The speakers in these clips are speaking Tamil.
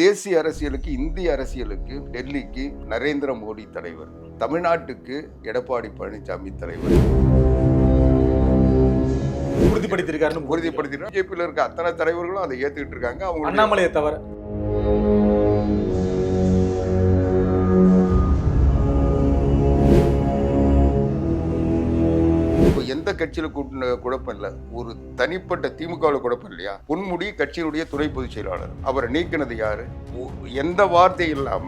தேசிய அரசியலுக்கு, இந்திய அரசியலுக்கு டெல்லிக்கு நரேந்திர மோடி தலைவர், தமிழ்நாட்டுக்கு எடப்பாடி பழனிசாமி தலைவர். உறுதிப்படுத்திருக்காரு. பிஜேபியில் இருக்க அத்தனை தலைவர்களும் அதை ஏத்துக்கிட்டு இருக்காங்க. அவங்க அண்ணாமலையை தவிர எந்த கட்சியில குழப்பம் இல்ல, ஒரு தனிப்பட்ட திமுகவில் குழப்பம் இல்லையா? பொன்முடி கட்சியினுடைய துணை பொதுச் செயலாளர், அவரை நீக்கினது யாரு? எந்த வார்த்தை இல்லாம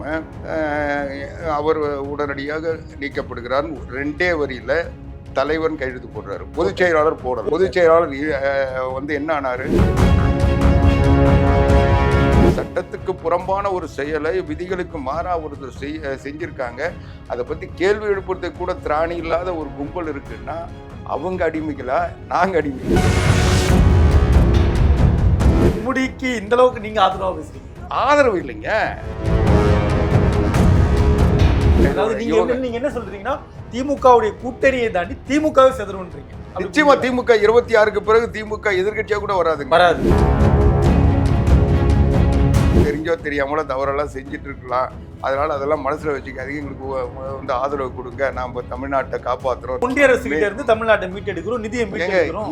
அவர் உடனடியாக நீக்கப்படுகிறார். 2 வரியில தலைவன் கையெழுத்து போடுறாரு. பொதுச் செயலாளர் போடுறாரு. பொதுச் செயலாளர் என்ன ஆனாரு? சட்டத்துக்கு புறம்பான ஒரு செயலை விதிகளுக்கு மாறா ஒரு செஞ்சிருக்காங்க. அதை பத்தி கேள்வி எழுப்புறதுக்கு கூட திராணி இல்லாத ஒரு கும்பல் இருக்குன்னா அவங்க அடிமைகளா, நாங்க அடிமைகளா? முடிக்கு இந்த அளவுக்கு நீங்க ஆதரவா பேசுறீங்க? ஆதரவு இல்லைங்க. அதாவது நீங்க என்ன சொல்றீங்கன்னா, திமுகவுடைய கூட்டணியை தாண்டி திமுகவை செதறுன்றீங்க. நிச்சயமா திமுக 26க்கு பிறகு திமுக எதிர்கட்சியா கூட வராது. தெரிஞ்சோ தெரியாமலோ தவறெல்லாம் செஞ்சுட்டு இருக்கலாம். அதனால அதெல்லாம் மனசுல வச்சுக்காதீங்க. எங்களுக்கு ஆதரவு கொடுங்க, நாம தமிழ்நாட்டை காப்பாற்றுறோம். ஒன்றிய அரசு கிட்ட இருந்து தமிழ்நாட்டை மீட்டெடுக்கிறோம், நிதியை மீட்டெடுக்கிறோம்.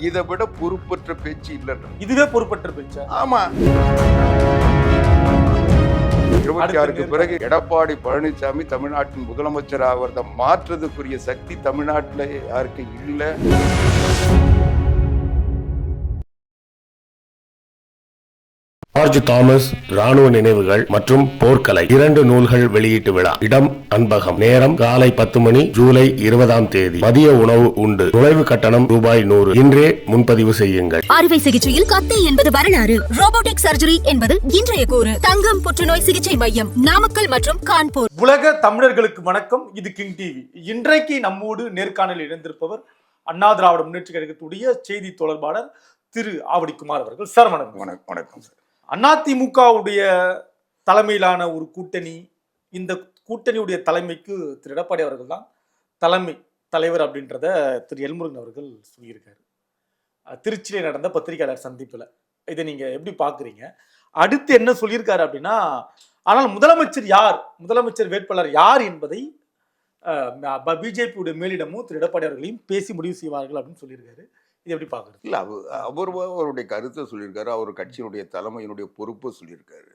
இதை விட பொறுப்பற்ற பேச்சு இல்லை. இதுவே பொறுப்பற்ற பேச்சு. ஆமா. 26க்கு பிறகு எடப்பாடி பழனிசாமி தமிழ்நாட்டின் முதலமைச்சர் ஆவதை மாற்றுறதுக்குரிய சக்தி தமிழ்நாட்டில் யாருக்கு இல்லை. ஜார்ஜ் தாமஸ் ராணுவ நினைவுகள் மற்றும் போர்க்கலை 2 நூல்கள் வெளியீட்டு விழா. இடம் அன்பகம். நேரம் காலை 10 மணி. ஜூலை 20ஆம் தேதி. மதிய உணவு உண்டு. நுழைவு கட்டணம் ₹100. இன்றே முன்பதிவு செய்யுங்கள். அறுவை சிகிச்சையில் கத்தை என்பது வரலாறு, ரோபோட்டிக் சர்ஜரி என்பது இன்றைய கூறு. தங்கம் புற்றுநோய் சிகிச்சை மையம், நாமக்கல் மற்றும் கான்பூர். உலக தமிழர்களுக்கு வணக்கம். இது கிங் டிவி. இன்றைக்கு நம்மோடு நேர்காணலில் இணைந்திருப்பவர் அண்ணா திராவிட முன்னேற்ற கழகத்துடைய செய்தி தொடர்பாளர் திரு ஆவடிக்குமார் அவர்கள். சார் வணக்கம். வணக்கம் சார். அதிமுகவுடைய தலைமையிலான ஒரு கூட்டணி, இந்த கூட்டணியுடைய தலைமைக்கு திரு எடப்பாடி அவர்கள் தான் தலைவர் அப்படின்றத திரு எல்முருகன் அவர்கள் சொல்லியிருக்காரு திருச்சியில நடந்த பத்திரிகையாளர் சந்திப்புல. இதை நீங்க எப்படி பாக்குறீங்க? அடுத்து என்ன சொல்லியிருக்காரு அப்படின்னா, ஆனால் முதலமைச்சர் வேட்பாளர் யார் என்பதை பிஜேபியுடைய மேலிடமும் திரு எடப்பாடி அவர்களையும் பேசி முடிவு செய்வார்கள் அப்படின்னு சொல்லியிருக்காரு. இது எப்படி பாக்குறது? இல்ல, அவருடைய கருத்தை சொல்லியிருக்காரு. அவர் கட்சியினுடைய தலைமையினுடைய பொறுப்பை சொல்லியிருக்காரு.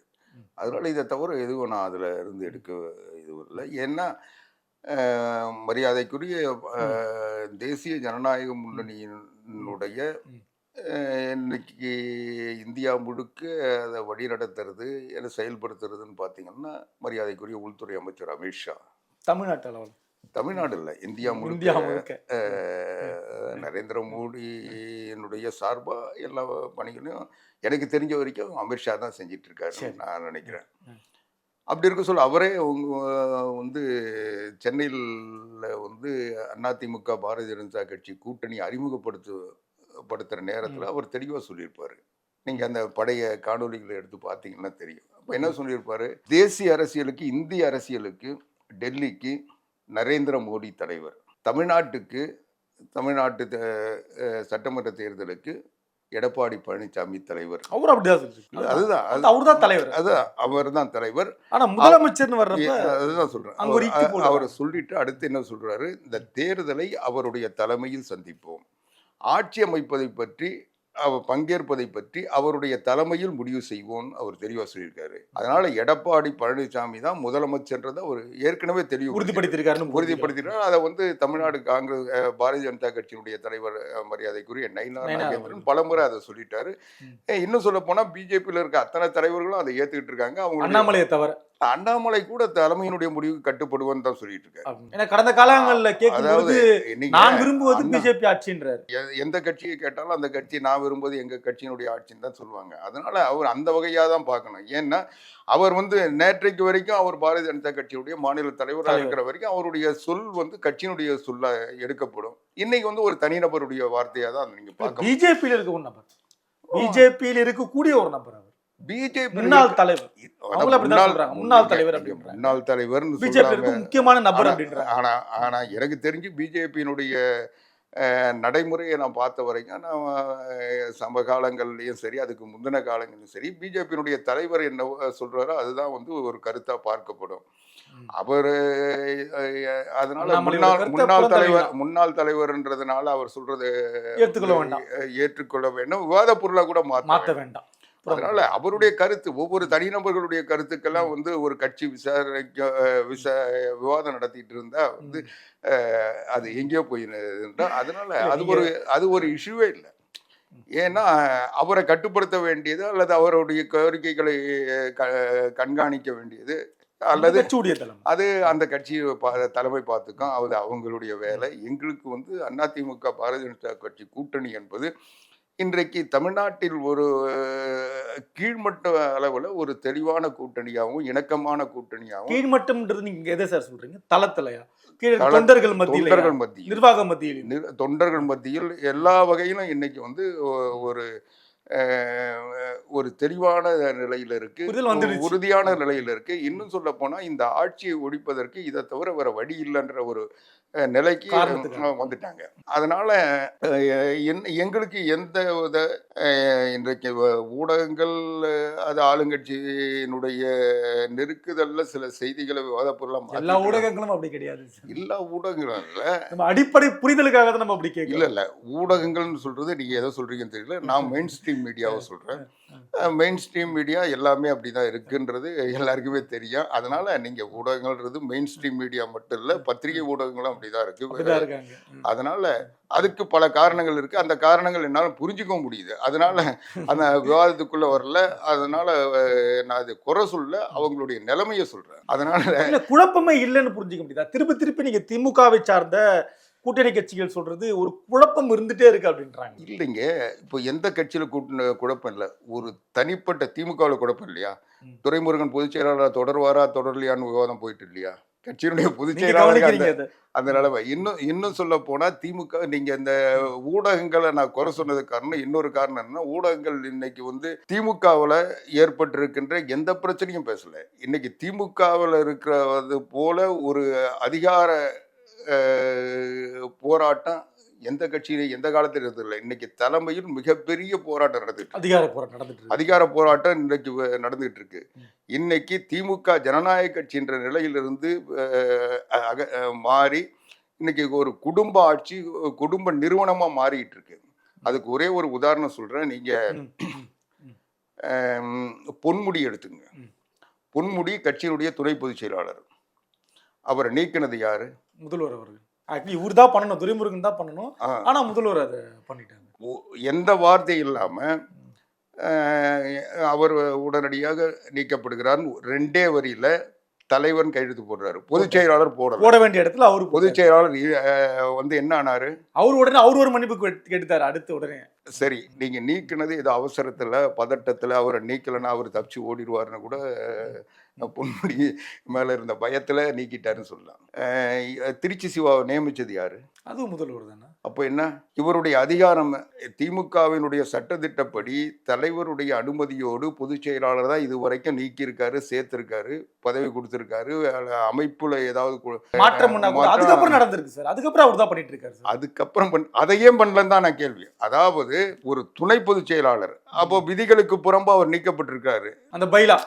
அதனால இதை தவிர எதுவும் நான் அதுல இருந்து எடுக்க இது இல்லை. ஏன்னா மரியாதைக்குரிய தேசிய ஜனநாயக முன்னணியினுடைய இன்னைக்கு இந்தியா முழுக்க அதை வழிநடத்துறது, செயல்படுத்துறதுன்னு பார்த்தீங்கன்னா மரியாதைக்குரிய உள்துறை அமைச்சர் அமித்ஷா. தமிழ்நாடு இல்லை, இந்தியா முழுக்க நரேந்திர மோடியினுடைய சார்பா எல்லா பணிகளையும் எனக்கு தெரிஞ்ச வரைக்கும் அமித்ஷா தான் செஞ்சிட்டு இருக்காரு நான் நினைக்கிறேன். அப்படி இருக்க சொல்ல அவரே சென்னையில் அதிமுக பாரதிய ஜனதா கட்சி கூட்டணி அறிமுகப்படுத்துற நேரத்தில் அவர் தெளிவாக சொல்லியிருப்பாரு. நீங்க அந்த பழைய காணொலிகளை எடுத்து பார்த்தீங்கன்னா தெரியும். அப்போ என்ன சொல்லியிருப்பாரு? தேசிய அரசியலுக்கு, இந்திய அரசியலுக்கு டெல்லிக்கு நரேந்திர மோடி தலைவர், தமிழ்நாட்டு சட்டமன்ற தேர்தலுக்கு எடப்பாடி பழனிசாமி தலைவர். அவர் அப்படிதான், அதுதான் அவர் தான் தலைவர். அவர் தான் தலைவர். ஆனா முதலமைச்சர் அதுதான் சொல்றேன். அவர் சொல்லிட்டு அடுத்து என்ன சொல்றாரு? இந்த தேர்தலை அவருடைய தலைமையில் சந்திப்போம், ஆட்சி அமைப்பதை பற்றி பங்கேற்பதை பற்றி அவருடைய தலைமையில் முடிவு செய்வோம் அவர் தெளிவா சொல்லியிருக்காரு. அதனால எடப்பாடி பழனிசாமி தான் முதலமைச்சர்ன்றதை அவர் ஏற்கனவே உறுதிப்படுத்திருக்காரு. அதை தமிழ்நாடு காங்கிரஸ் பாரதிய ஜனதா கட்சியினுடைய தலைவர் மரியாதைக்குரிய நயினார் நாகேந்திரன் பலமுறை அதை சொல்லிட்டாரு. இன்னும் சொல்ல போனா பிஜேபியில் இருக்க அத்தனை தலைவர்களும் அதை ஏத்துக்கிட்டு இருக்காங்க. அவங்க அண்ணாமலையை தவிர அண்ணாமலை கூட தலைமையினுடைய முடிவுக்கு கட்டுப்படுவான்னு தான் சொல்லிட்டு இருக்காரு. கடந்த காலங்களில் கேட்கும்போது நான் விரும்புவது பிஜேபி ஆட்சின்றார். எந்த கட்சியை கேட்டாலும் அந்த கட்சி நான் விரும்புவது எங்க கட்சியினுடைய ஆட்சின்னு தான் சொல்லுவாங்க. அதனால அவர் அந்த வகையா தான் பார்க்கணும். ஏன்னா அவர் நேற்றைக்கு வரைக்கும் அவர் பாரதிய ஜனதா கட்சியுடைய மாநில தலைவராக இருக்கிற வரைக்கும் அவருடைய சொல் கட்சியினுடைய சொல்ல எடுக்கப்படும். இன்னைக்கு ஒரு தனிநபருடைய வார்த்தையா தான் நீங்க பார்க்க. பிஜேபியில் இருக்க ஒரு நபர், பிஜேபியில் இருக்கக்கூடிய ஒரு நபர், அவர் பிஜேபி முன்னாள் தலைவர், முன்னாள் தலைவர் முக்கியமான நபர் அப்படின்றாங்க. ஆனா எனக்கு தெரிஞ்சு பிஜேபியினுடைய நடைமுறையை நான் பார்த்த வரைக்கும் நான் சமகாலங்கள்லையும் சரி அதுக்கு முந்தின காலங்களிலும் சரி பிஜேபியினுடைய தலைவர் என்ன சொல்றாரோ அதுதான் வந்து ஒரு கருத்தா பார்க்கப்படும். அவர் அதனால முன்னாள் தலைவர்ன்றதுனால அவர் சொல்றது ஏற்றுக்கொள்ள வேண்டும், விவாத பொருளா கூட மாற்ற வேண்டாம். அதனால அவருடைய கருத்து ஒவ்வொரு தனிநபர்களுடைய கருத்துக்கெல்லாம் வந்து ஒரு கட்சி விவாதம் நடத்திட்டு இருந்தா வந்து அது எங்கேயோ போயிருந்தா, அதனால அது ஒரு இஷ்யூவே இல்லை. ஏன்னா அவரை கட்டுப்படுத்த வேண்டியது அல்லது அவருடைய கோரிக்கைகளை கண்காணிக்க வேண்டியது அல்லது அது அந்த கட்சி தலைமை பார்த்துக்கும், அது அவங்களுடைய வேலை. எங்களுக்கு வந்து அதிமுக பாரதிய ஜனதா கட்சி கூட்டணி என்பது இன்றைக்கு தமிழ்நாட்டில் ஒரு கீழ்மட்ட அளவில் ஒரு தெளிவான கூட்டணியாகவும் இணக்கமான கூட்டணியாகவும். கீழ்மட்டம்ன்றது நீங்க எதை சார் சொல்றீங்க? தளத்திலையா? தொண்டர்கள் மத்தியில், நிர்வாக மத்தியில், தொண்டர்கள் மத்தியில் எல்லா வகையிலும் இன்னைக்கு வந்து ஒரு தெளிவான நிலையில இருக்கு, உறுதியான நிலையில இருக்கு. இன்னும் சொல்ல போனா இந்த ஆட்சியை ஒழிப்பதற்கு இதை தவிர வேற வழி இல்லைன்ற ஒரு நிலைக்கு வந்துட்டாங்க. அதனால எங்களுக்கு எந்த வித இன்றைக்கு ஊடகங்கள் அது ஆளுங்கட்சியினுடைய நெருக்குதல்ல சில செய்திகளை விவாத பொருளாக எல்லா ஊடகங்களும் அப்படி கிடையாது. எல்லா ஊடகங்களும் இல்ல, அடிப்படை புரிதலுக்காக தான் நம்ம அப்படி கேட்கல. இல்ல ஊடகங்கள்னு சொல்றது நீங்க எதை சொல்றீங்கன்னு தெரியல. நான் மெயின் ஸ்ட்ரீம் மீடியாவை சொல்றேன். மெயின் ஸ்ட்ரீம் மீடியா எல்லாமே அப்படிதான் இருக்குன்றது எல்லாருக்குமே தெரியும். அதனால நீங்க ஊடகங்கள்ன்றது மெயின் ஸ்ட்ரீம் மீடியா மட்டும் இல்ல, பத்திரிகை ஊடகங்களும் அப்படிதான் இருக்கு. அதனால அதுக்கு பல காரணங்கள் இருக்கு. அந்த காரணங்கள் என்னால புரிஞ்சுக்க முடியுது. அதனால அந்த விவாதத்துக்குள்ள வரல. அதனால நான் அது குறை சொல்ல, அவங்களுடைய நிலைமையை சொல்றேன். அதனால குழப்பமே இல்லைன்னு புரிஞ்சுக்க முடியுதா? திருப்பி நீங்க திமுகவை சார்ந்த கூட்டணி கட்சிகள் சொல்றது ஒரு குழப்பம் இருந்துட்டே இருக்கு அப்படின்றாங்க. இல்லைங்க, இப்போ எந்த கட்சியில குழப்பம் இல்லை, ஒரு தனிப்பட்ட திமுகவில் குழப்பம் இல்லையா? துரைமுருகன் பொதுச் செயலாளர் தொடர்வாரா தொடரலையான்னு விவாதம் போயிட்டு இல்லையா? கட்சியினுடைய பொதுச் செயலாளர் அந்த நிலைமை. இன்னும் சொல்ல போனா திமுக நீங்க இந்த ஊடகங்களை நான் குறை சொன்னது காரணம், இன்னொரு காரணம் என்ன, ஊடகங்கள் இன்னைக்கு வந்து திமுகவில் ஏற்பட்டிருக்கின்ற எந்த பிரச்சனையும் பேசல. இன்னைக்கு திமுகவில் இருக்கிறது போல ஒரு அதிகார போராட்டம் எந்த கட்சியில எந்த காலத்தில் இருந்ததில்லை. இன்னைக்கு தலைமையில் மிகப்பெரிய போராட்டம் அதிகார போராட்டம் இன்னைக்கு நடந்துகிட்டு இருக்கு. இன்னைக்கு திமுக ஜனநாயக கட்சின்ற நிலையிலிருந்து மாறி இன்னைக்கு ஒரு குடும்ப ஆட்சி, குடும்ப நிறுவனமா மாறிட்டு இருக்கு. அதுக்கு ஒரே ஒரு உதாரணம் சொல்றேன். நீங்க பொன்முடி எடுத்துங்க. பொன்முடி கட்சியினுடைய துணை பொதுச் செயலாளர். அவரை நீக்கினது யாரு? முதல்வர் அவர்கள். இவர் தான் பண்ணணும், துரைமுருகன் தான் பண்ணணும். ஆனா முதல்வர் அதை பண்ணிட்டாங்க. எந்த வார்த்தை இல்லாம அவர் உடனடியாக நீக்கப்படுகிறார். 2 வரியில தலைவன் கையெழுத்து போடுறாரு. பொதுச் செயலாளர் போட வேண்டிய இடத்துல அவர் பொதுச் செயலாளர் வந்து என்ன ஆனாரு? அவர் ஒரு மன்னிப்பு கேட்டுட்டாரு அடுத்த உடனே. சரி, நீங்க நீக்கினது ஏதோ அவசரத்துல பதட்டத்துல அவரை நீக்கலன்னா அவர் தப்பிச்சு ஓடிடுவாருன்னு கூட பொன்முடி மேல இருந்த பயத்துல நீக்கிட்டாருன்னு சொல்லலாம். திருச்சி சிவாவை நியமிச்சது யாரு? அதுவும் முதல்வர் தானே. அப்போ என்ன, இவருடைய அதிகாரம் திமுகவினுடைய சட்டத்திட்டப்படி தலைவருடைய அனுமதியோடு பொதுச் செயலாளர் தான் இதுவரைக்கும் நீக்கியிருக்காரு, சேர்த்திருக்காரு, பதவி கொடுத்திருக்காரு. அமைப்புல ஏதாவது மாற்றம் அதுக்கப்புறம் நடந்திருக்கு சார். அதுக்கப்புறம் அவர் தான் பண்ணிட்டு இருக்காரு. அதுக்கப்புறம் அதையே பண்ணலன்னு தான் நான் கேள்வி. அதாவது ஒரு துணை பொதுச் செயலாளர், அப்போ விதிகளுக்கு புறம்பா அவர் நீக்கப்பட்டிருக்காரு. அந்த பைலா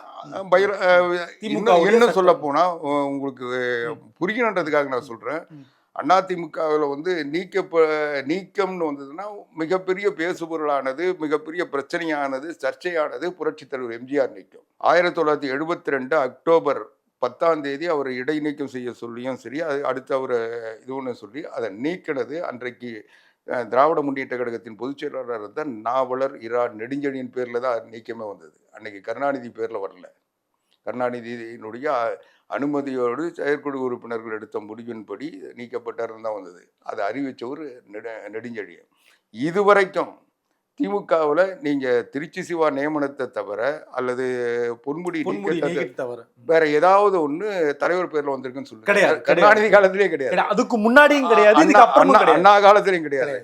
என்ன சொல்ல போனா உங்களுக்கு புரியணுன்றதுக்காக நான் சொல்றேன். அதிமுகவில் வந்து நீக்கம்னு வந்ததுன்னா மிகப்பெரிய பேசுபொருளானது, மிகப்பெரிய பிரச்சனையானது, சர்ச்சையானது புரட்சித் தலைவர் எம்ஜிஆர் நீக்கம். 1972 அக்டோபர் 10 அவரை இடைநீக்கம் செய்ய சொல்லியும் சரி, அது அடுத்து அவர் இது ஒன்று சொல்லி அதை நீக்கினது அன்றைக்கு திராவிட முன்னேற்ற கழகத்தின் பொதுச் செயலாளர் இருந்த நாவலர் இரா நெடுஞ்செழியன் பேரில் தான் நீக்கமே வந்தது. அன்னைக்கு கருணாநிதி பேரில் வரல. கருணாநிதியினுடைய அனுமதியோடு செயற்குழு உறுப்பினர்கள் எடுத்த முடிவின்படி நீக்கப்பட்டாருன்னு தான் வந்தது. அதை அறிவித்தவர் நெடுஞ்செழியன். இதுவரைக்கும் திமுகவில் நீங்க திருச்சி சிவா நியமனத்தை தவிர அல்லது பொன்முடி தவிர வேற ஏதாவது ஒண்ணு தலைவர் பேர்ல வந்திருக்குன்னு சொல்லுங்க. கருணாநிதி காலத்திலே கிடையாது, அதுக்கு முன்னாடியும் கிடையாது, அண்ணா காலத்திலையும் கிடையாது,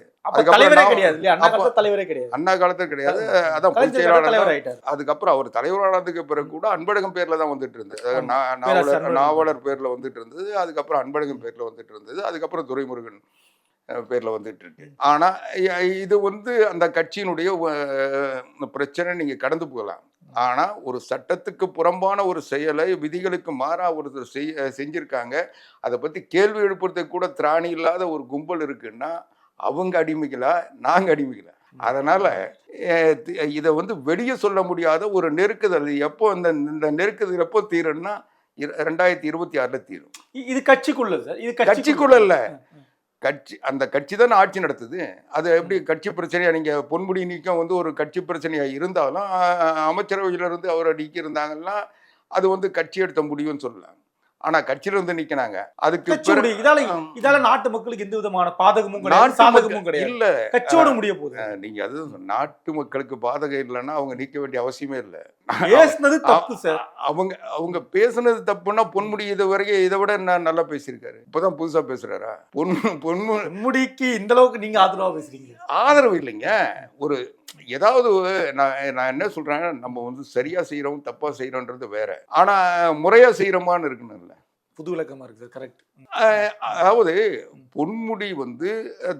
அண்ணா காலத்துல கிடையாது. அதான் பொதுச் செயலாளர். அதுக்கப்புறம் அவர் தலைவரானதுக்கு பிறகு கூட அன்பழகம் பேர்ல தான் வந்துட்டு இருந்தது. நாவலர் பேர்ல வந்துட்டு இருந்தது. அதுக்கப்புறம் அன்பழகம் பேர்ல வந்துட்டு இருந்தது. அதுக்கப்புறம் துரைமுருகன் பேர்ல வந்துட்டு இருக்கு. ஆனா இது வந்து அந்த கட்சியினுடைய பிரச்சனை, நீங்க கடந்து போகலாம். ஆனா ஒரு சட்டத்துக்கு புறம்பான ஒரு செயலை விதிகளுக்கு மாறா ஒருத்தர் செஞ்சிருக்காங்க. அதை பத்தி கேள்வி எழுப்புறதுக்கு கூட திராணி இல்லாத ஒரு கும்பல் இருக்குன்னா அவங்க அடிமைகளா, நாங்க அடிமைகளா? அதனால இதை வந்து வெளியே சொல்ல முடியாத ஒரு நெருக்குதல். எப்போ இந்த நெருக்குதல் எப்போ தீரும்னா 2026 தீரும். இது கட்சிக்குள்ள சார், இது கட்சிக்குள்ள இல்ல, அந்த கட்சி தான் ஆட்சி நடத்துது. அது எப்படி கட்சி பிரச்சனையா? நீங்க பொன்முடி நீக்கம் வந்து ஒரு கட்சி பிரச்சனையா இருந்தாலும் அமைச்சரவையில இருந்து அவரை நீக்கி இருந்தாங்கன்னா அது வந்து கட்சி எடுத்த முடியும்னு சொல்லலாம். ஆனா கட்சியில இருந்து நிக்கிறாங்க. அதுக்கு இதால நாட்டு மக்களுக்கு எந்த விதமான பாதகமும் கிடையாது, சாதகமும் கிடையாது. இல்ல, கட்சியோட முடிய போகுது. நீங்க அது நாட்டு மக்களுக்கு பாதகம் இல்லைன்னா அவங்க நீக்க வேண்டிய அவசியமே இல்லை. பேசுனது தப்பு சார். அவங்க பேசுனது தப்புன்னா பொன்முடி இது வரைக்கும் இதை விட நல்லா பேசியிருக்காரு. இப்பதான் புதுசா பேசுறாரா? பொன்முடிக்கு இந்த அளவுக்கு நீங்க ஆதரவா பேசுறீங்க? ஆதரவு இல்லைங்க. ஒரு ஏதாவது நான் என்ன சொல்றேன், நம்ம வந்து சரியா செய்யறோம் தப்பா செய்யறோம்ன்றது வேற. ஆனா முறையா செய்யறோமான்னு இருக்கணும்ல. புது விளக்கமா இருக்கு. கரெக்ட். அதாவது பொன்முடி வந்து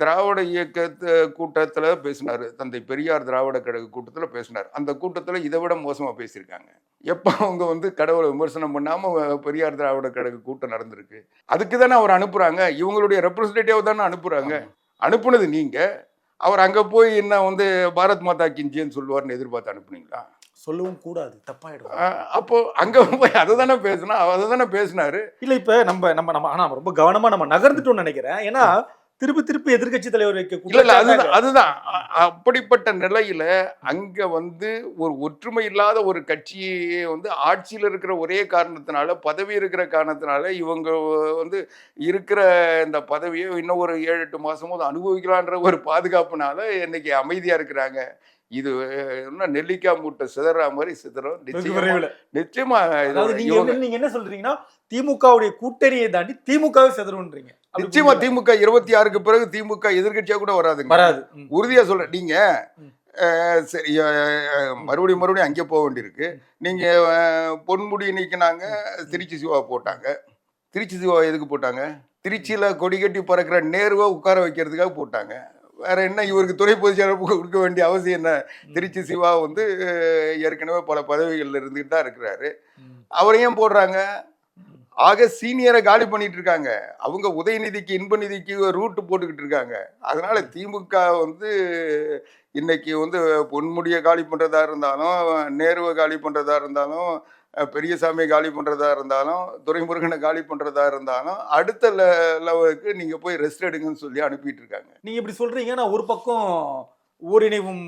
திராவிட இயக்க கூட்டத்துல பேசினாரு, தந்தை பெரியார் திராவிட கழக கூட்டத்துல பேசினார். அந்த கூட்டத்துல இதை விட மோசமா பேசியிருக்காங்க. எப்ப அவங்க வந்து கடவுளை விமர்சனம் பண்ணாம பெரியார் திராவிட கழக கூட்டம் நடந்திருக்கு. அதுக்கு தானே அவர் அனுப்புறாங்க. இவங்களுடைய ரெப்ரஸன்டேட்டிவ் தானே அனுப்புறாங்க. அனுப்புனது நீங்க. அவர் அங்க போய் என்ன வந்து பாரத் மாதா கிஞ்சின்னு சொல்லுவார்னு எதிர்பார்த்து அனுப்புனீங்களா? சொல்லவும் கூடாது, தப்பாயிடும். அப்போ அங்க போய் அதை தானே பேசினாரு. இல்ல, இப்ப நம்ம ஆனா ரொம்ப கவனமா நம்ம நகர்ந்துட்டோம்னு நினைக்கிறேன். ஏன்னா திருப்பி எதிர்கட்சி தலைவர் வைக்க அதுதான் அப்படிப்பட்ட நிலையில அங்க வந்து ஒரு ஒற்றுமை இல்லாத ஒரு கட்சியை வந்து ஆட்சியில் இருக்கிற ஒரே காரணத்தினால, பதவி இருக்கிற காரணத்தினால இவங்க வந்து இருக்கிற இந்த பதவியை இன்னும் ஒரு 7-8 மாசமோ அனுபவிக்கலான்ற ஒரு பாதுகாப்புனால இன்னைக்கு அமைதியா இருக்கிறாங்க. இது இன்னும் நெல்லிக்காய் மூட்டை சிதற மாதிரி சிதறும் நிச்சயமா. நீங்க என்ன சொல்றீங்கன்னா திமுகவுடைய கூட்டணியை தாண்டி திமுகவே சிதறுன்றீங்க. நிச்சயமா திமுக 26க்கு பிறகு திமுக எதிர்கட்சியா கூட வராது. உறுதியா சொல்றேன். நீங்க சரி மறுபடியும் அங்கே போக வேண்டியிருக்கு. நீங்க பொன்முடி நீக்கினாங்க, திருச்சி சிவா போட்டாங்க. திருச்சி சிவா எதுக்கு போட்டாங்க? திருச்சியில கொடி கட்டி பறக்கிற நேருவை உட்கார வைக்கிறதுக்காக போட்டாங்க. வேற என்ன, இவருக்கு துணை பொதுச் செயலர் கொடுக்க வேண்டிய அவசியம் என்ன? திருச்சி சிவா வந்து ஏற்கனவே பல பதவிகள்ல இருந்துகிட்டு தான் இருக்கிறாரு. அவரையும் போடுறாங்க. ஆக சீனியரை காலி பண்ணிட்டு இருக்காங்க. அவங்க உதயநிதிக்கு இன்ப நிதிக்கு ரூட்டு போட்டுக்கிட்டு இருக்காங்க. அதனால திமுக வந்து இன்னைக்கு வந்து பொன்முடியை காலி பண்றதா இருந்தாலும், நேருவை காலி பண்றதா இருந்தாலும், பெரியசாமியை காலி பண்றதா இருந்தாலும், துரைமுருகனை காலி பண்றதா இருந்தாலும் அடுத்த லெவலுக்கு நீங்க போய் ரெஸ்ட் எடுங்கன்னு சொல்லி அனுப்பிட்டு இருக்காங்க. நீங்க இப்படி சொல்றீங்கன்னா ஒரு பக்கம் ஓரிணைவும்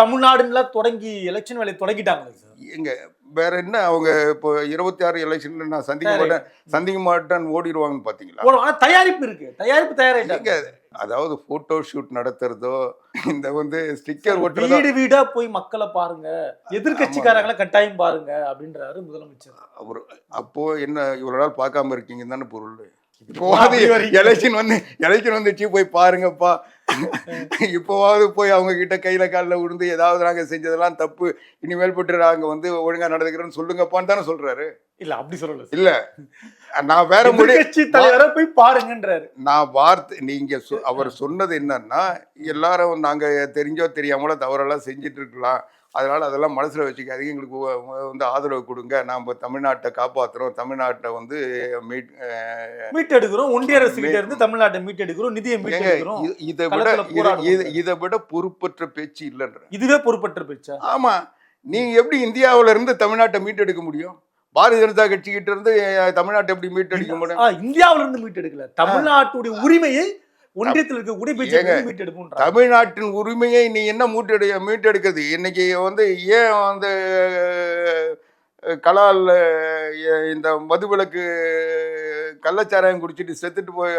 தமிழ்நாடுல தொடங்கி எலெக்ஷன் வேலையை தொடங்கிட்டாங்க சார். எங்க வேற என்ன, அவங்க இப்போ 26 எலெக்ஷன்ல நான் சந்திக்க மாட்டேன்னு ஓடிடுவாங்கன்னு பாத்தீங்களா? தயாரிப்பு இருக்கு, தயாரிப்பு தயாரிட்டாங்க. அதாவது போட்டோ ஷூட் நடத்துறதோ, இந்த வந்து ஸ்டிக்கர் ஒட்டுறதோ, வீடு வீடா போய் மக்களை பாருங்க, எதிர்கட்சிக்காரங்களை கட்டாயம் பாருங்க அப்படின்றாரு முதலமைச்சர். அவரு அப்போ என்ன இவ்வளவு நாள் பார்க்காம இருக்கீங்கன்னு தானே பொருள். எலெக்ஷன் வந்துச்சு போய் பாருங்கப்பா, இப்போவாவது போய் அவங்க கிட்ட கையில காலில் விழுந்து ஏதாவது நாங்க செஞ்சதெல்லாம் தப்பு, இனிமேல் போட்டு நாங்க வந்து ஒழுங்கா நடந்துக்கிறோன்னு சொல்லுங்கப்பான்னு தானே சொல்றாரு. இல்ல அப்படி சொல்லல. இல்ல, நான் வேற கட்சி தலைவரை போய் பாருங்கன்றாரு. நான் வார்த்தை நீங்க அவர் சொன்னது என்னன்னா, எல்லாரும் நாங்க தெரிஞ்சோ தெரியாமலோ தவறெல்லாம் செஞ்சுட்டு இருக்கலாம், அதனால அதெல்லாம் மனசுல வச்சுக்காதீங்க, எங்களுக்கு வந்து ஆதரவு கொடுங்க, நாம தமிழ்நாட்டை காப்பாத்துறோம், தமிழ்நாட்டை வந்து மீட்டெடுக்கிறோம், ஒன்றிய அரசு கிட்ட இருந்து தமிழ்நாட்டை மீட்டெடுக்கிறோம், நிதியை மீட்டெடுக்கிறோம். இதை விட பொறுப்பற்ற பேச்சு இல்லைன்ற. இதுவே பொறுப்பற்ற பேச்சா? ஆமா. நீங்க எப்படி இந்தியாவில இருந்து தமிழ்நாட்டை மீட்டெடுக்க முடியும்? பாரதிய ஜனதா கட்சி கிட்ட இருந்து தமிழ்நாட்டை எப்படி மீட்டெடுக்க முடியும்? இந்தியாவில இருந்து மீட்டெடுக்கல, தமிழ்நாட்டுடைய உரிமையை ஒன்றியத்தில் இருக்க தமிழ்நாட்டின் உரிமையை நீ என்ன மீட்டெடுக்கிறது? இன்னைக்கு வந்து ஏன் வந்து கலால் இந்த மதுவிலக்கு கள்ளச்சாராயம் குடிச்சிட்டு செத்துட்டு போய்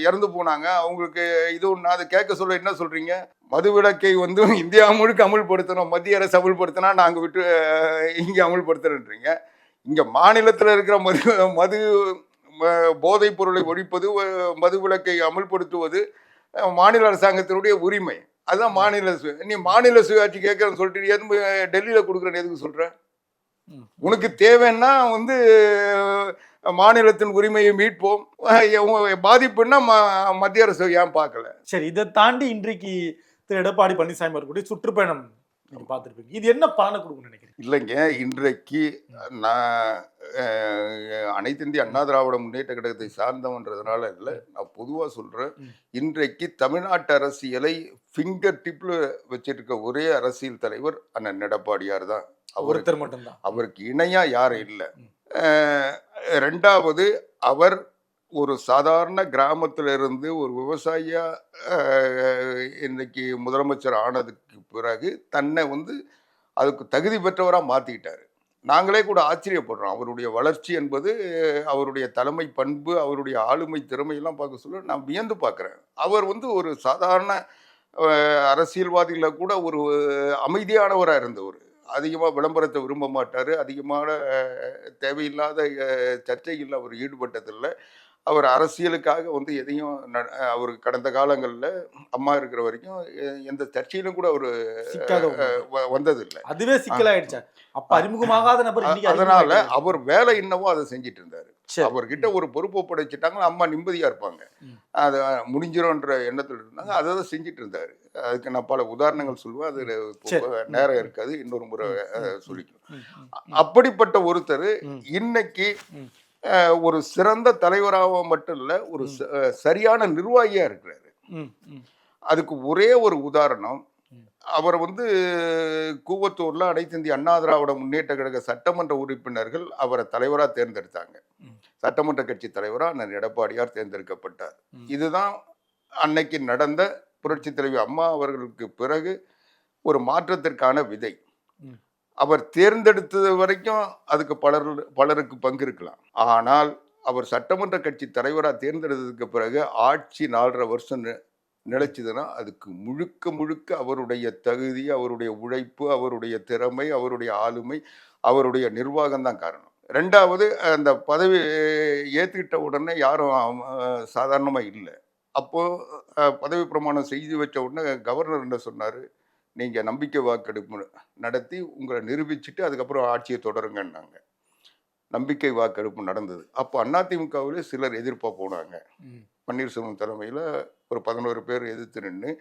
இறந்து போனாங்க, அவங்களுக்கு இது ஒன்று. அதை கேட்க சொல்ல என்ன சொல்றீங்க? மதுவிலக்கை வந்து இந்தியா முழுக்க அமுல்படுத்தணும், மத்திய அரசு அமுல்படுத்தினா நாங்கள் விட்டு இங்கே அமுல்படுத்துறேன்றீங்க. இங்கே மாநிலத்தில் இருக்கிற மது போதைப் பொருளை ஒழிப்பது, மதுவிலக்கை அமல்படுத்துவது மாநில அரசாங்கத்தினுடைய உரிமை. அதுதான் மாநில நீ மாநில சுயாட்சி கேட்கறன்னு சொல்லிட்டு எதுவும் டெல்லியில கொடுக்குறேன்னு எதுக்கு சொல்ற? உனக்கு தேவைன்னா வந்து மாநிலத்தின் உரிமையை மீட்போம். பாதிப்புன்னா மத்திய அரசு ஏன் பார்க்கல? சரி, இதை தாண்டி இன்றைக்கு திரு எடப்பாடி பழனிசாமி அவர்களுடைய சுற்றுப்பயணம் நீங்க பார்த்திருப்பீங்க. இது என்ன பலனை கொடுக்கும்னு நினைக்கிறீங்க? இல்லைங்க, இன்றைக்கு நான் அனைத்து இந்திய அண்ணா திராவிட முன்னேற்ற கழகத்தை சார்ந்தவன்றதுனால இல்லை, நான் பொதுவாக சொல்கிறேன். இன்றைக்கு தமிழ்நாட்டு அரசியலை ஃபிங்கர் டிப்பில் வச்சிருக்க ஒரே அரசியல் தலைவர் அண்ணன் எடப்பாடியார் தான். ஒருத்தர் மட்டும்தான், அவருக்கு இணையாக யாரும் இல்லை. ரெண்டாவது, அவர் ஒரு சாதாரண கிராமத்திலிருந்து ஒரு விவசாயியா இன்னைக்கு முதலமைச்சர் ஆனதுக்கு பிறகு தன்னை அதுக்கு தகுதி பெற்றவராக மாற்றிக்கிட்டார். நாங்களே கூட ஆச்சரியப்படுறோம். அவருடைய வளர்ச்சி என்பது, அவருடைய தலைமை பண்பு, அவருடைய ஆளுமை திறமையெல்லாம் பார்க்க சொல்ல நான் வியந்து பார்க்குறேன். அவர் ஒரு சாதாரண அரசியல்வாதிகளை கூட ஒரு அமைதியானவராக இருந்தவர். அதிகமாக விளம்பரத்தை விரும்ப மாட்டார். அதிகமான தேவையில்லாத சர்ச்சைகளில் அவர் ஈடுபட்டதில்லை. அவர் அரசியலுக்காக எதையும் அவர் கடந்த காலங்களில் அம்மா இருக்கிற வரைக்கும் எந்த சர்ச்சையிலும் கூட அவர் வந்ததில்லை. அதுவே சிக்கலாயிடுச்சு. அப்ப அறிமுகமாகாத நபர். அதனால அவர் வேலை என்னவோ அதை செஞ்சிட்டு இருந்தாரு. அவர்கிட்ட ஒரு பொறுப்பு படைச்சிட்டாங்கன்னா அம்மா நிம்மதியா இருப்பாங்க, அது முடிஞ்சிரும்ன்ற எண்ணத்தில் இருந்தாங்க. அதை தான் செஞ்சிட்டு இருந்தாரு. அதுக்கு நான் பல உதாரணங்கள் சொல்லுவேன், அது நேரம் இருக்காது, இன்னொரு முறை சொல்லிக்கும். அப்படிப்பட்ட ஒருத்தர் இன்னைக்கு ஒரு சிறந்த தலைவராக மட்டும் இல்ல, ஒரு சரியான நிர்வாகியா இருக்கிறாரு. அதுக்கு ஒரே ஒரு உதாரணம், அவர் கூவத்தூர்ல அனைத்து இந்திய அண்ணா திராவிட முன்னேற்ற கழக சட்டமன்ற உறுப்பினர்கள் அவரை தலைவராக தேர்ந்தெடுத்தாங்க. சட்டமன்ற கட்சி தலைவராக அண்ணன் எடப்பாடியார் தேர்ந்தெடுக்கப்பட்டார். இதுதான் அன்னைக்கு நடந்த புரட்சி தலைவி அம்மா அவர்களுக்கு பிறகு ஒரு மாற்றத்திற்கான விதை. அவர் தேர்ந்தெடுத்தது வரைக்கும் அதுக்கு பலருக்கு பங்கு இருக்கலாம். ஆனால் அவர் சட்டமன்ற கட்சி தலைவராக தேர்ந்தெடுத்ததுக்கு பிறகு ஆட்சி 4.5 வருஷம் நிலைச்சதுன்னா அதுக்கு முழுக்க முழுக்க அவருடைய தகுதி, அவருடைய உழைப்பு, அவருடைய திறமை, அவருடைய ஆளுமை, அவருடைய நிர்வாகம் தான் காரணம். ரெண்டாவது, அந்த பதவி ஏற்றுக்கிட்ட உடனே யாரும் சாதாரணமாக இல்லை. அப்போது பதவி பிரமாணம் செய்து வச்ச உடனே கவர்னர் என்ன சொன்னார், நீங்கள் நம்பிக்கை வாக்கெடுப்பு நடத்தி உங்களை நிரூபிச்சுட்டு அதுக்கப்புறம் ஆட்சியை தொடருங்கன்னாங்க. நம்பிக்கை வாக்கெடுப்பு நடந்தது. அப்போ அதிமுகவிலே சிலர் எதிர்ப்பாக போனாங்க. பன்னீர்செல்வம் தலைமையில் ஒரு 11 பேர் எதிர்த்து நின்று,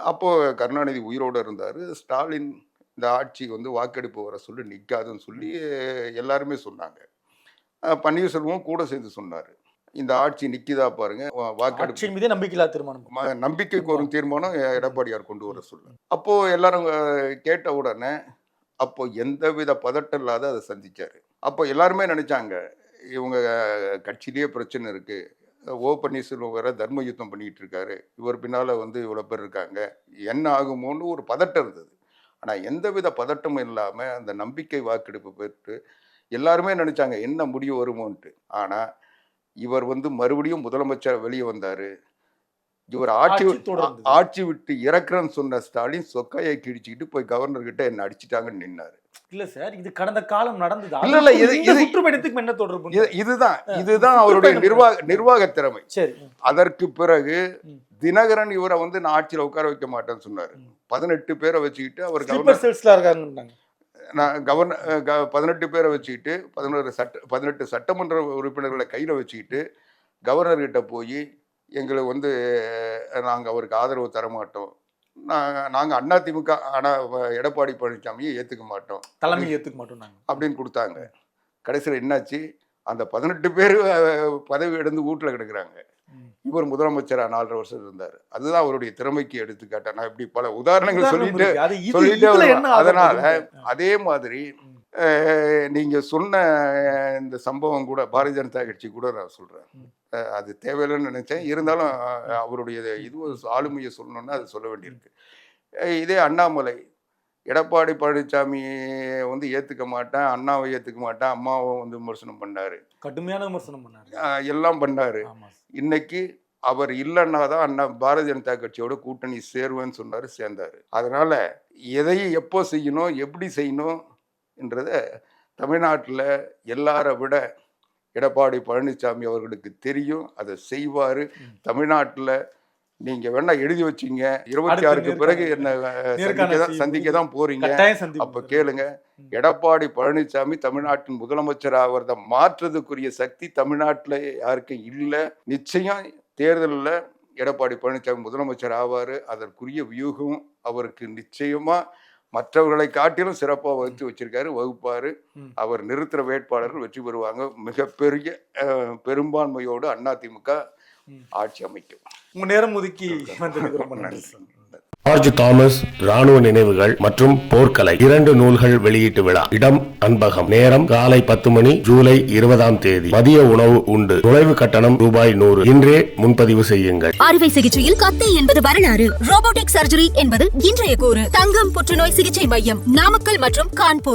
அப்போது கருணாநிதி உயிரோடு இருந்தார். ஸ்டாலின் இந்த ஆட்சி வாக்கெடுப்பு வர சொல்லி நிற்காதுன்னு சொல்லி எல்லாருமே சொன்னாங்க. பன்னீர்செல்வம் கூட சேர்ந்து சொன்னார், இந்த ஆட்சி நிற்கிதா பாருங்க, வாக்கெடுப்பு மீதே நம்பிக்கையில்லா தீர்மானம், நம்பிக்கைக்கு ஒரு தீர்மானம் எடப்பாடியார் கொண்டு வர சொல்ல. அப்போ எல்லாரும் கேட்ட உடனே அப்போ எந்தவித பதட்டம் இல்லாத அதை சந்திச்சாரு. அப்போ எல்லாருமே நினைச்சாங்க இவங்க கட்சியிலேயே பிரச்சனை இருக்கு, ஓ பன்னீர்செல்வம் வேற தர்ம யுத்தம் பண்ணிட்டு இருக்காரு, இவர் பின்னால இவ்வளவு பேர் இருக்காங்க, என்ன ஆகுமோன்னு ஒரு பதட்டம் இருந்தது. ஆனா எந்தவித பதட்டமும் இல்லாம அந்த நம்பிக்கை வாக்கெடுப்பு பெற்று எல்லாருமே நினைச்சாங்க என்ன முடிவு வருமோன்ட்டு. ஆனா இவர் மறுபடியும் முதலமைச்சர் வெளியே வந்தாரு. இவர் ஆட்சி விட்டு இறக்குறன்னு சொன்ன ஸ்டாலின் சொக்கையை கிழிச்சுக்கிட்டு போய் கவர்னர் கிட்ட என்ன அடிச்சிட்டாங்கன்னு நின்னாரு. இல்ல சார், இது கடந்த காலம் நடந்தது. இல்ல இது சுற்றுப்பயணத்துக்கு என்ன தொடர்பு? இதுதான் அவருடைய நிர்வாக திறமை. சரி, அதற்கு பிறகு தினகரன் இவரை நான் ஆட்சியில உட்கார வைக்க மாட்டேன்னு சொன்னாரு. 18 பேரை வச்சுக்கிட்டு அவர் கவர்னர் 18 பேரை வச்சுக்கிட்டு 18 சட்டமன்ற உறுப்பினர்களை கையில் வச்சுக்கிட்டு கவர்னர்கிட்ட போய் எங்களை நாங்கள் அவருக்கு ஆதரவு தரமாட்டோம், நாங்கள் அதிமுக எடப்பாடி பழனிசாமியை ஏற்றுக்க மாட்டோம், தலைமை ஏற்றுக்க மாட்டோம் அப்படின்னு கொடுத்தாங்க. கடைசியில் என்னாச்சு, அந்த 18 பேர் பதவி எடுத்து வீட்டில் கிடக்குறாங்க. இவர் முதலமைச்சரா 4.5 வருஷம் இருந்தார். அதுதான் அவருடைய திறமைக்கு எடுத்துக்காட்ட. நான் இப்படி பல உதாரணங்கள் சொல்லிட்டு அதனால அதே மாதிரி நீங்க சொன்ன இந்த சம்பவம் கூட பாரதிய ஜனதா கட்சி கூட நான் சொல்றேன், அது தேவையில்லைன்னு நினைச்சேன். இருந்தாலும் அவருடைய ஆளுமையை சொல்லணும்னா அது சொல்ல வேண்டியிருக்கு. இதே அண்ணாமலை எடப்பாடி பழனிசாமியை ஏத்துக்க மாட்டேன், அண்ணாவை ஏத்துக்க மாட்டேன், அம்மாவை விமர்சனம் பண்ணாரு, கடுமையான விமர்சனம் பண்ணாரு, எல்லாம் பண்ணாரு. இன்னைக்கு அவர் இல்லைன்னா தான் பாரதிய ஜனதா கட்சியோட கூட்டணி சேருவேன்னு சொன்னாரு, சேர்ந்தாரு. அதனால எதையும் எப்போ செய்யணும், எப்படி செய்யணும் என்றத தமிழ்நாட்டில் எல்லாரை விட எடப்பாடி பழனிசாமி அவர்களுக்கு தெரியும், அதை செய்வார். தமிழ்நாட்டில் நீங்க வேணா எழுதி வச்சீங்க, 26க்கு பிறகு என்ன சந்திக்க தான் போறீங்க. அப்ப கேளுங்க, எடப்பாடி பழனிசாமி தமிழ்நாட்டின் முதலமைச்சர் ஆகிறத மாற்றுறதுக்குரிய சக்தி தமிழ்நாட்டுல யாருக்கும் இல்ல. நிச்சயம் தேர்தலில் எடப்பாடி பழனிசாமி முதலமைச்சர் ஆவாரு. அதற்குரிய வியூகம் அவருக்கு நிச்சயமா மற்றவர்களை காட்டிலும் சிறப்பாக வகுத்து வச்சிருக்காரு, வகுப்பாரு. அவர் நிறுத்துற வேட்பாளர்கள் வெற்றி பெறுவாங்க. மிகப்பெரிய பெரும்பான்மையோடு அதிமுக ஆட்சி அமைக்கும். உங்க நேரம் ஒதுக்கி வந்ததுக்கு ரொம்ப நன்றி. ஜார்ஜ் தாமஸ் ராணுவ நினைவுகள் மற்றும் போர்க்கலை 2 நூல்கள் வெளியீட்டு விழா. இடம் அன்பகம். நேரம் காலை 10 மணி, ஜூலை 20ஆம் தேதி. மதிய உணவு உண்டு. நுழைவு கட்டணம் ரூபாய் 100. இன்றே முன்பதிவு செய்யுங்கள். அறுவை சிகிச்சையில் கத்தை என்பது வரலாறு, ரோபோட்டிக் சர்ஜரி என்பது இன்றைய கூறு. தங்கம் புற்றுநோய் சிகிச்சை மையம், நாமக்கல் மற்றும் கான்பூர்.